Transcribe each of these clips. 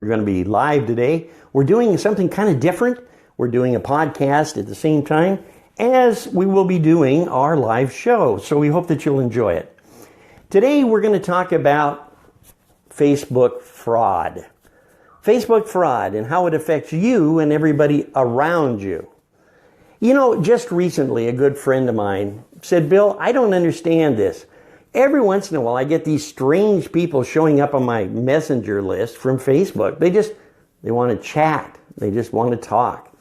We're going to be live today. We're doing something kind of different. We're doing a podcast at the same time as we will be doing our live show. So we hope that you'll enjoy it. Today we're going to talk about Facebook fraud. Facebook fraud and how it affects you and everybody around you. You know, just recently a good friend of mine said, Bill, I don't understand this. Every once in a while I get these strange people showing up on my messenger list from Facebook. They want to chat. They just want to talk.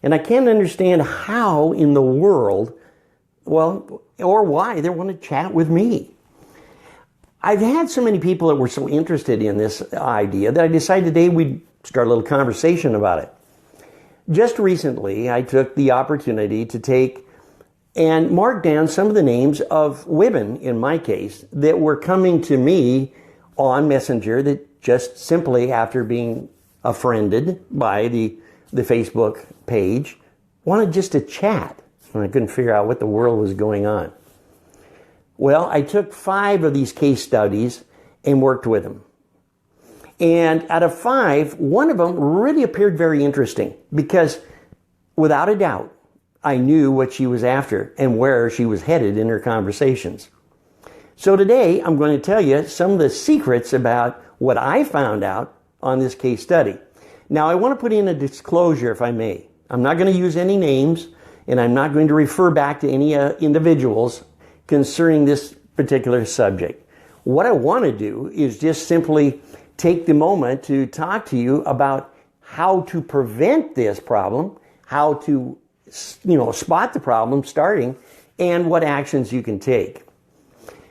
And I can't understand how in the world, or why they want to chat with me. I've had so many people that were so interested in this idea that I decided today we'd start a little conversation about it. Just recently, I took the opportunity to take and mark down some of the names of women, in my case, that were coming to me on Messenger that just simply after being friended by the Facebook page, wanted just to chat. And I couldn't figure out what the world was going on. Well, I took 5 of these case studies and worked with them. And out of 5, one of them really appeared very interesting because without a doubt, I knew what she was after and where she was headed in her conversations. So today, I'm going to tell you some of the secrets about what I found out on this case study. Now, I want to put in a disclosure, if I may. I'm not going to use any names, and I'm not going to refer back to any individuals concerning this particular subject. What I want to do is just simply take the moment to talk to you about how to prevent this problem, how to, spot the problem starting, and what actions you can take.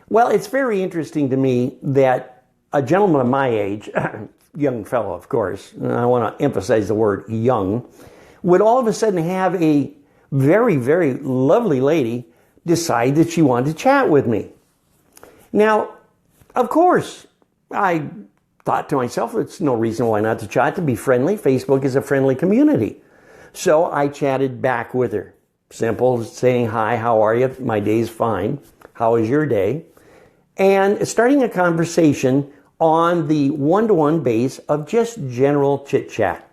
Well, it's very interesting to me that a gentleman of my age, young fellow, of course, and I want to emphasize the word young, would all of a sudden have a very, very lovely lady decide that she wanted to chat with me. Now, of course, I thought to myself, it's no reason why not to chat, to be friendly. Facebook is a friendly community. So I chatted back with her. Simple, saying, hi, how are you? My day's fine. How is your day? And starting a conversation on the one-to-one base of just general chit-chat.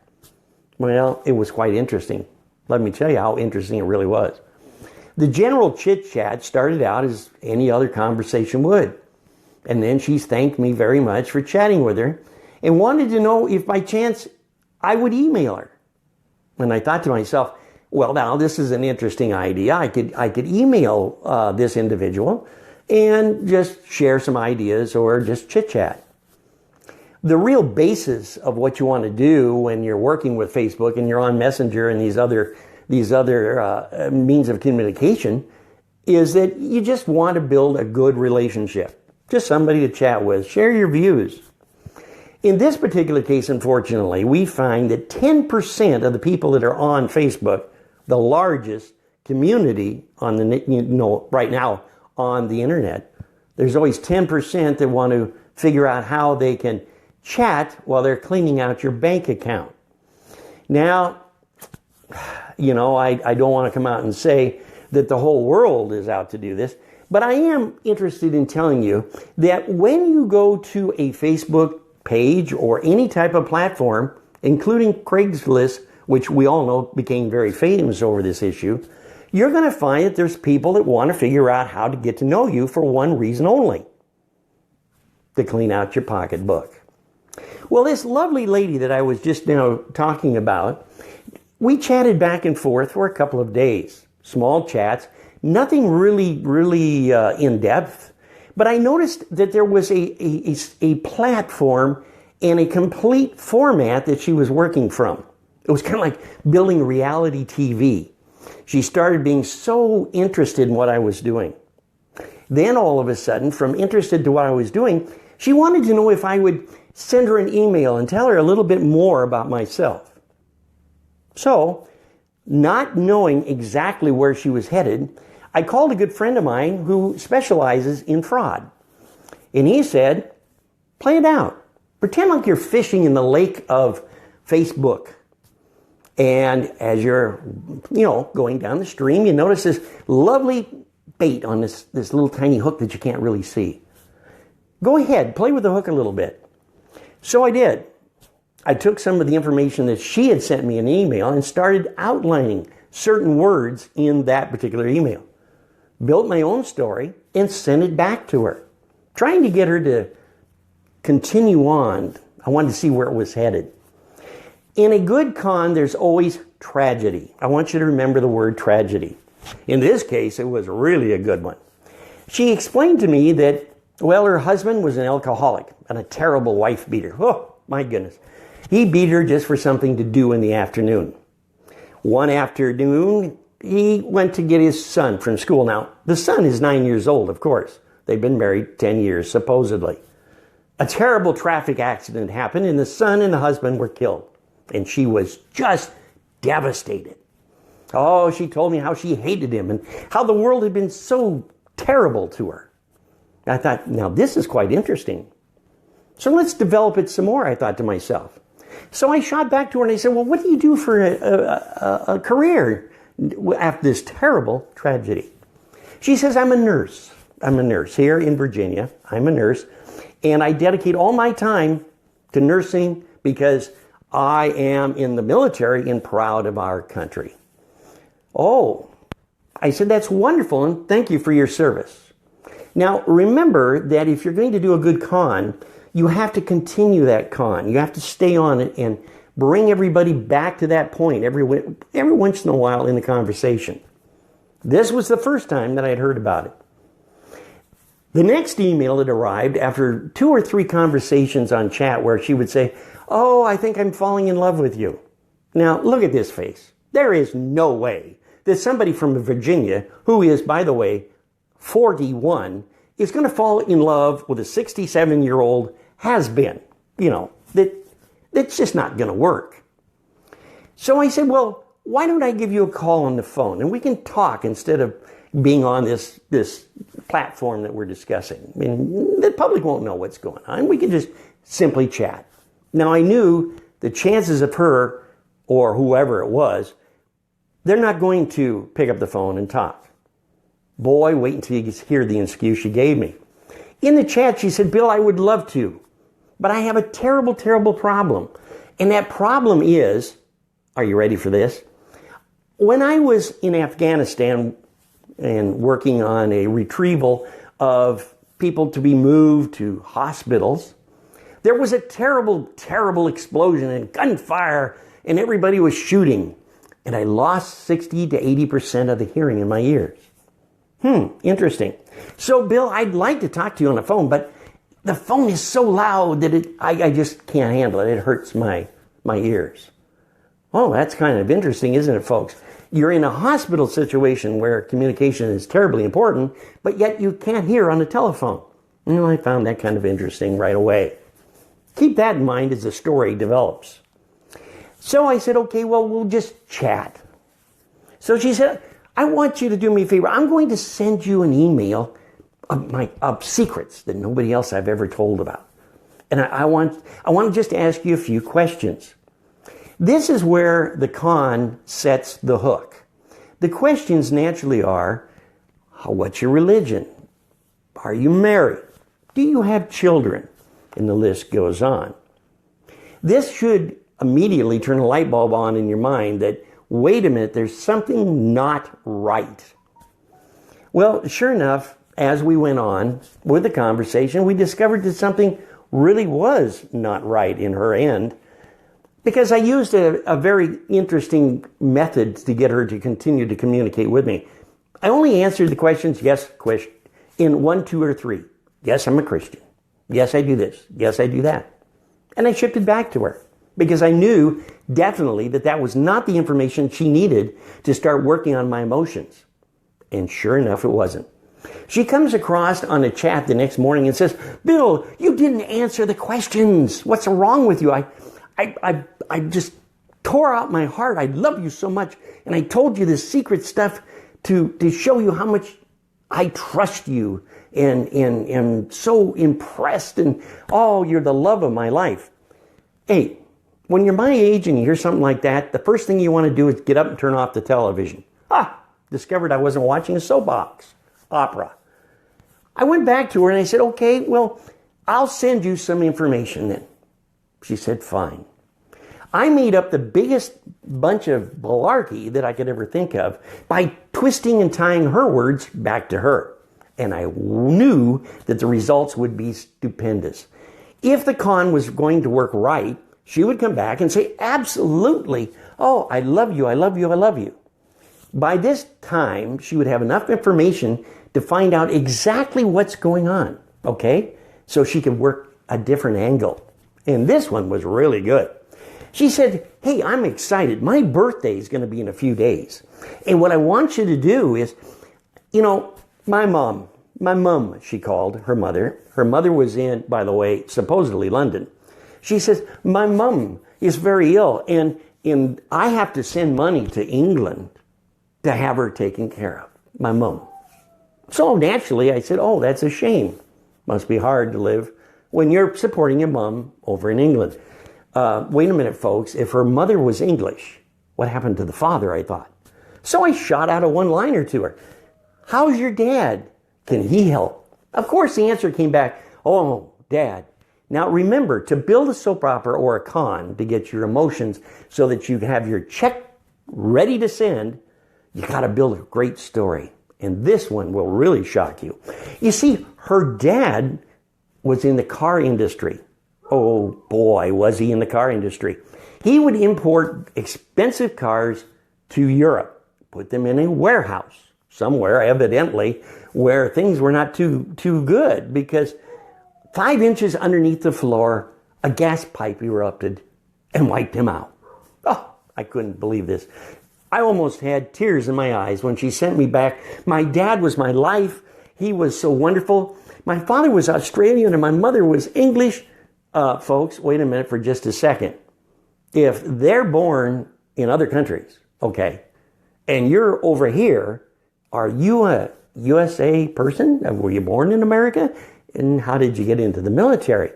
Well, it was quite interesting. Let me tell you how interesting it really was. The general chit-chat started out as any other conversation would. And then she thanked me very much for chatting with her and wanted to know if by chance I would email her. And I thought to myself, well, now this is an interesting idea. I could email this individual and just share some ideas or just chit-chat. The real basis of what you want to do when you're working with Facebook and you're on Messenger and these other means of communication is that you just want to build a good relationship. Just somebody to chat with. Share your views. In this particular case, unfortunately, we find that 10% of the people that are on Facebook, the largest community on the right now on the internet, there's always 10% that want to figure out how they can chat while they're cleaning out your bank account. Now, I don't want to come out and say that the whole world is out to do this, but I am interested in telling you that when you go to a Facebook page or any type of platform, including Craigslist, which we all know became very famous over this issue, you're going to find that there's people that want to figure out how to get to know you for one reason only: to clean out your pocketbook. Well, this lovely lady that I was just now talking about, we chatted back and forth for a couple of days. Small chats, nothing really in depth. But I noticed that there was a platform and a complete format that she was working from. It was kind of like building reality TV. She started being so interested in what I was doing. Then all of a sudden, from interested to what I was doing, she wanted to know if I would send her an email and tell her a little bit more about myself. So, not knowing exactly where she was headed, I called a good friend of mine who specializes in fraud. And he said, play it out. Pretend like you're fishing in the lake of Facebook. And as you're, going down the stream, you notice this lovely bait on this little tiny hook that you can't really see. Go ahead, play with the hook a little bit. So I did. I took some of the information that she had sent me in an email and started outlining certain words in that particular email. Built my own story and sent it back to her, trying to get her to continue on. I wanted to see where it was headed. In a good con, there's always tragedy. I want you to remember the word tragedy. In this case, it was really a good one. She explained to me that, well, her husband was an alcoholic and a terrible wife beater. Oh, my goodness. He beat her just for something to do in the afternoon. One afternoon, he went to get his son from school. Now, the son is 9 years old, of course. They've been married 10 years, supposedly. A terrible traffic accident happened, and the son and the husband were killed. And she was just devastated. Oh, she told me how she hated him and how the world had been so terrible to her. I thought, now this is quite interesting. So let's develop it some more, I thought to myself. So I shot back to her and I said, well, what do you do for a career after this terrible tragedy? She says, I'm a nurse. I'm a nurse here in Virginia. I'm a nurse. And I dedicate all my time to nursing because I am in the military and proud of our country. Oh, I said, that's wonderful, and thank you for your service. Now, remember that if you're going to do a good con, you have to continue that con. You have to stay on it and bring everybody back to that point every once in a while in the conversation. This was the first time that I had heard about it. The next email that arrived after 2 or 3 conversations on chat where she would say, oh, I think I'm falling in love with you. Now, look at this face. There is no way that somebody from Virginia, who is, by the way, 41, is going to fall in love with a 67-year-old has-been. That's just not going to work. So I said, well, why don't I give you a call on the phone and we can talk instead of being on this platform that we're discussing. I mean, the public won't know what's going on. We can just simply chat. Now, I knew the chances of her or whoever it was, they're not going to pick up the phone and talk. Boy, wait until you hear the excuse she gave me. In the chat, she said, Bill, I would love to, but I have a terrible, terrible problem. And that problem is, are you ready for this? When I was in Afghanistan and working on a retrieval of people to be moved to hospitals, there was a terrible, terrible explosion and gunfire, and everybody was shooting. And I lost 60 to 80% of the hearing in my ears. Interesting. So, Bill, I'd like to talk to you on the phone, but the phone is so loud that I just can't handle it. It hurts my ears. Oh, that's kind of interesting, isn't it, folks? You're in a hospital situation where communication is terribly important, but yet you can't hear on the telephone. I found that kind of interesting right away. Keep that in mind as the story develops. So I said, okay, well, we'll just chat. So she said, I want you to do me a favor. I'm going to send you an email of secrets that nobody else I've ever told about. And I want to just ask you a few questions. This is where the con sets the hook. The questions naturally are, what's your religion? Are you married? Do you have children? And the list goes on. This should immediately turn a light bulb on in your mind that, wait a minute, there's something not right. Well, sure enough, as we went on with the conversation, we discovered that something really was not right in her end, because I used a very interesting method to get her to continue to communicate with me. I only answered the questions, yes, in 1, 2, or 3. Yes, I'm a Christian. Yes, I do this. Yes, I do that. And I shipped it back to her because I knew definitely that was not the information she needed to start working on my emotions. And sure enough, it wasn't. She comes across on a chat the next morning and says, Bill, you didn't answer the questions. What's wrong with you? I just tore out my heart. I love you so much. And I told you this secret stuff to show you how much I trust you and am so impressed. And, you're the love of my life. Hey, when you're my age and you hear something like that, the first thing you want to do is get up and turn off the television. Discovered I wasn't watching a soap opera. I went back to her and I said, okay, well, I'll send you some information then. She said, fine. I made up the biggest bunch of malarkey that I could ever think of by twisting and tying her words back to her. And I knew that the results would be stupendous. If the con was going to work right, she would come back and say, absolutely, oh, I love you, I love you, I love you. By this time, she would have enough information to find out exactly what's going on, okay? So she could work a different angle. And this one was really good. She said, hey, I'm excited. My birthday is going to be in a few days. And what I want you to do is, my mom, she called her mother. Her mother was in, by the way, supposedly London. She says, my mom is very ill and I have to send money to England to have her taken care of. My mom. So naturally I said, oh, that's a shame. Must be hard to live when you're supporting your mom over in England. Wait a minute, folks. If her mother was English, what happened to the father, I thought. So I shot out a one-liner to her. How's your dad? Can he help? Of course, the answer came back, oh, Dad. Now remember, to build a soap opera or a con to get your emotions so that you have your check ready to send, you got to build a great story. And this one will really shock you. You see, her dad was in the car industry. Oh boy, was he in the car industry. He would import expensive cars to Europe, put them in a warehouse somewhere, evidently, where things were not too good, because 5 inches underneath the floor, a gas pipe erupted and wiped him out. Oh, I couldn't believe this. I almost had tears in my eyes when she sent me back. My dad was my life. He was so wonderful. My father was Australian and my mother was English. Folks, wait a minute for just a second. If they're born in other countries, okay, and you're over here, are you a USA person? Were you born in America? And how did you get into the military?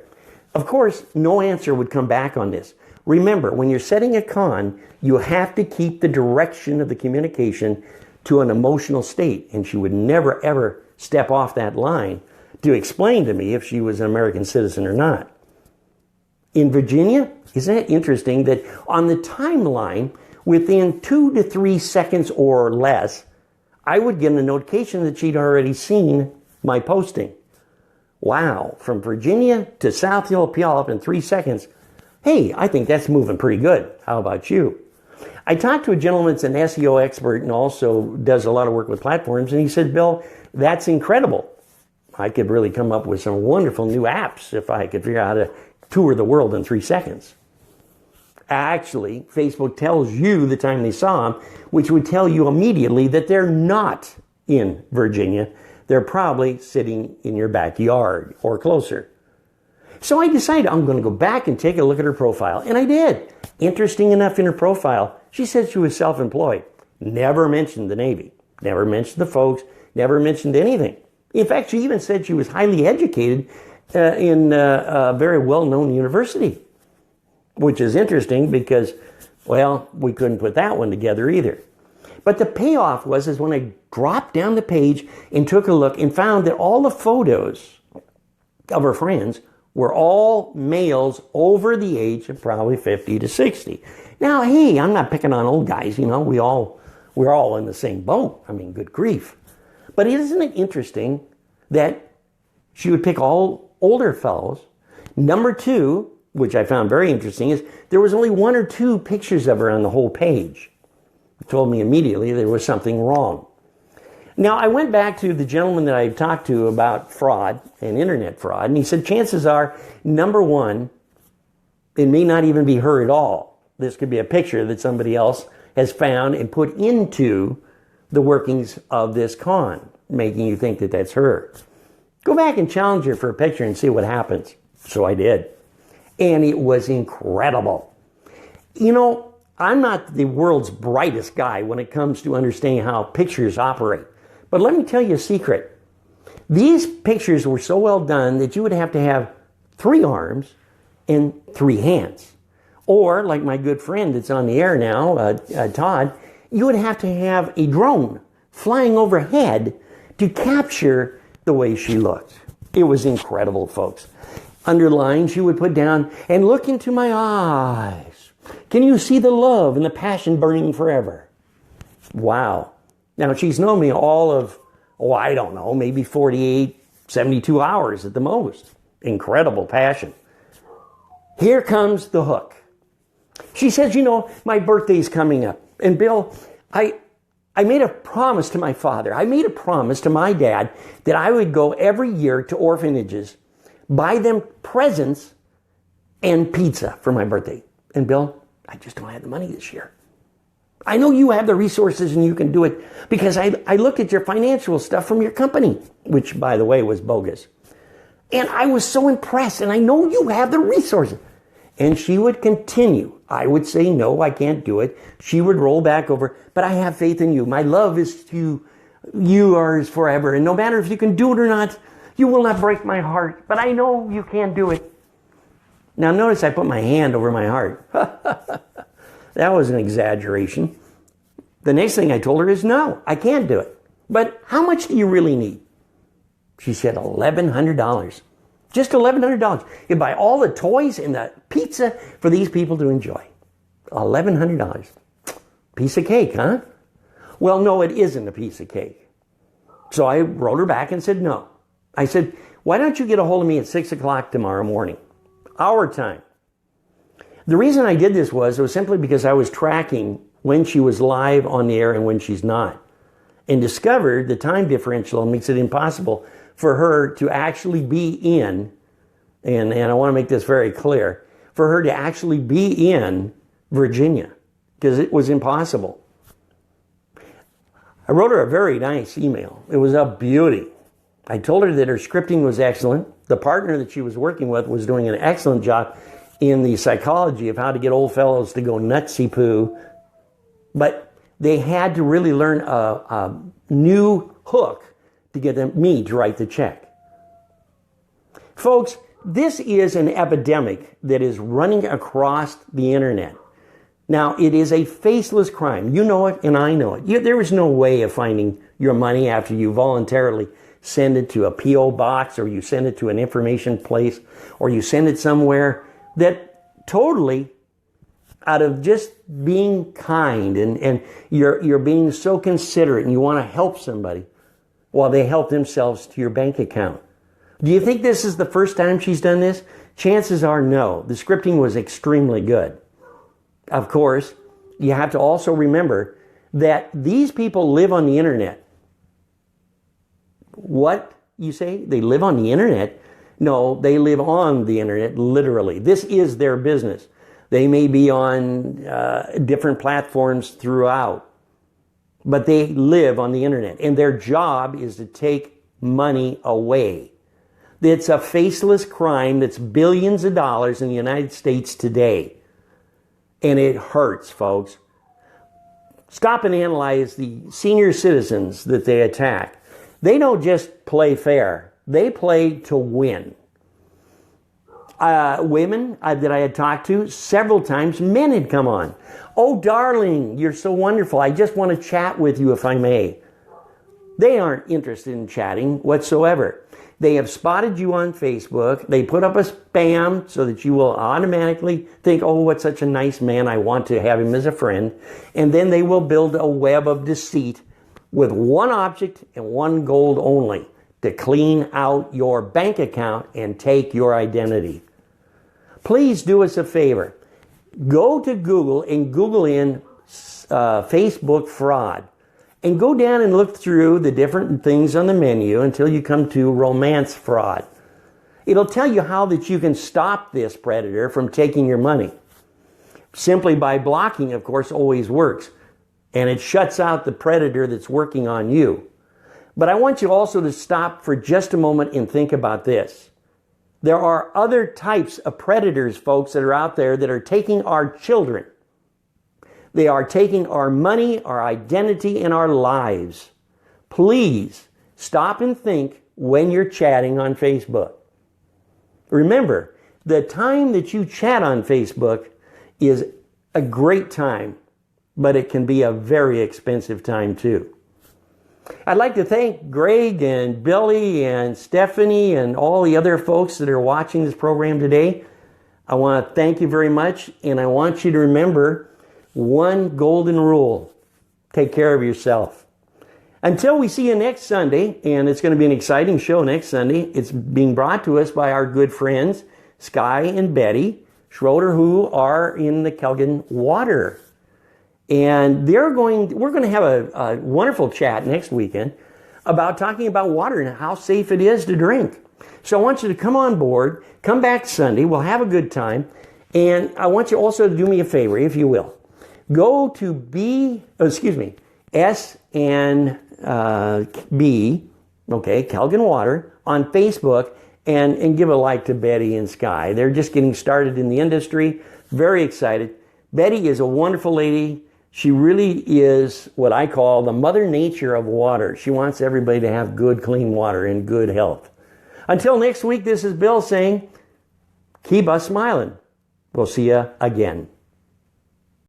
Of course, no answer would come back on this. Remember, when you're setting a con, you have to keep the direction of the communication to an emotional state. And she would never, ever step off that line to explain to me if she was an American citizen or not. In Virginia, isn't it interesting that on the timeline, within 2 to 3 seconds or less, I would get a notification that she'd already seen my posting. Wow, from Virginia to South Hill Puyallup in 3 seconds. Hey, I think that's moving pretty good. How about you? I talked to a gentleman that's an SEO expert and also does a lot of work with platforms, and he said, Bill, that's incredible. I could really come up with some wonderful new apps if I could figure out how to tour the world in 3 seconds. Actually, Facebook tells you the time they saw them, which would tell you immediately that they're not in Virginia. They're probably sitting in your backyard or closer. So I decided I'm going to go back and take a look at her profile. And I did. Interesting enough, in her profile, she said she was self-employed. Never mentioned the Navy. Never mentioned the folks. Never mentioned anything. In fact, she even said she was highly educated in a very well-known university. Which is interesting because, well, we couldn't put that one together either. But the payoff was when I dropped down the page and took a look and found that all the photos of her friends were all males over the age of probably 50 to 60. Now, hey, I'm not picking on old guys, we're all in the same boat. I mean, good grief. But isn't it interesting that she would pick all older fellows? Number two, which I found very interesting, is there was only 1 or 2 pictures of her on the whole page. It told me immediately there was something wrong. Now, I went back to the gentleman that I talked to about fraud and internet fraud, and he said chances are, number one, it may not even be her at all. This could be a picture that somebody else has found and put into the workings of this con, making you think that that's her. Go back and challenge her for a picture and see what happens. So I did. And it was incredible. I'm not the world's brightest guy when it comes to understanding how pictures operate. But let me tell you a secret. These pictures were so well done that you would have to have 3 arms and 3 hands. Or, like my good friend that's on the air now, Todd, you would have to have a drone flying overhead to capture the way she looked. It was incredible, folks. Underlined, she would put down, and look into my eyes. Can you see the love and the passion burning forever? Wow. Now, she's known me all of, I don't know, maybe 48, 72 hours at the most. Incredible passion. Here comes the hook. She says, my birthday's coming up. And Bill, I made a promise to my father. I made a promise to my dad that I would go every year to orphanages, buy them presents and pizza for my birthday. And Bill, I just don't have the money this year. I know you have the resources and you can do it because I looked at your financial stuff from your company, which, by the way, was bogus. And I was so impressed, and I know you have the resources. And she would continue. I would say, no, I can't do it. She would roll back over, but I have faith in you. My love is to you are forever. And no matter if you can do it or not, you will not break my heart. But I know you can do it. Now notice I put my hand over my heart. That was an exaggeration. The next thing I told her is, no, I can't do it. But how much do you really need? She said $1,100. Just $1,100. You buy all the toys and the pizza for these people to enjoy. $1,100. Piece of cake, huh? Well, no, it isn't a piece of cake. So I wrote her back and said no. I said, why don't you get a hold of me at 6 o'clock tomorrow morning? Our time. The reason I did this was simply because I was tracking when she was live on the air and when she's not. And discovered the time differential makes it impossible for her to actually be in, and I want to make this very clear, for her to actually be in Virginia, because it was impossible. I wrote her a very nice email. It was a beauty. I told her that her scripting was excellent. The partner that she was working with was doing an excellent job in the psychology of how to get old fellows to go nutsy poo. But they had to really learn a new hook to get me to write the check. Folks, this is an epidemic that is running across the internet. Now, it is a faceless crime. You know it and I know it. There is no way of finding your money after you voluntarily send it to a P.O. box, or you send it to an information place, or you send it somewhere that totally, out of just being kind and you're being so considerate and you want to help somebody while they help themselves to your bank account. Do you think this is the first time she's done this? Chances are no. The scripting was extremely good. Of course, you have to also remember that these people live on the internet. What, you say? They live on the internet? No, they live on the internet, literally. This is their business. They may be on different platforms throughout, but they live on the internet, and their job is to take money away. It's a faceless crime that's billions of dollars in the United States today, and it hurts, folks. Stop and analyze the senior citizens that they attack. They don't just play fair. They play to win. Women that I had talked to several times, men had come on. Oh, darling, you're so wonderful. I just want to chat with you if I may. They aren't interested in chatting whatsoever. They have spotted you on Facebook. They put up a spam so that you will automatically think, oh, what such a nice man. I want to have him as a friend. And then they will build a web of deceit with one object and one goal only: to clean out your bank account and take your identity. Please do us a favor. Go to Google and Google in Facebook fraud. And go down and look through the different things on the menu until you come to romance fraud. It'll tell you how that you can stop this predator from taking your money. Simply by blocking, of course, always works. And it shuts out the predator that's working on you. But I want you also to stop for just a moment and think about this. There are other types of predators, folks, that are out there that are taking our children. They are taking our money, our identity, and our lives. Please stop and think when you're chatting on Facebook. Remember, the time that you chat on Facebook is a great time, but it can be a very expensive time too. I'd like to thank Greg and Billy and Stephanie and all the other folks that are watching this program today. I want to thank you very much, and I want you to remember one golden rule. Take care of yourself. Until we see you next Sunday, and it's going to be an exciting show next Sunday. It's being brought to us by our good friends, Sky and Betty Schroeder, who are in the Kelgan Water. And we're going to have a wonderful chat next weekend about talking about water and how safe it is to drink. So I want you to come on board, come back Sunday, we'll have a good time, and I want you also to do me a favor, if you will. Go to SNB, okay, Kelgan Water, on Facebook, and give a like to Betty and Sky. They're just getting started in the industry, very excited. Betty is a wonderful lady. She really is what I call the mother nature of water. She wants everybody to have good, clean water and good health. Until next week, this is Bill saying, keep us smiling. We'll see you again.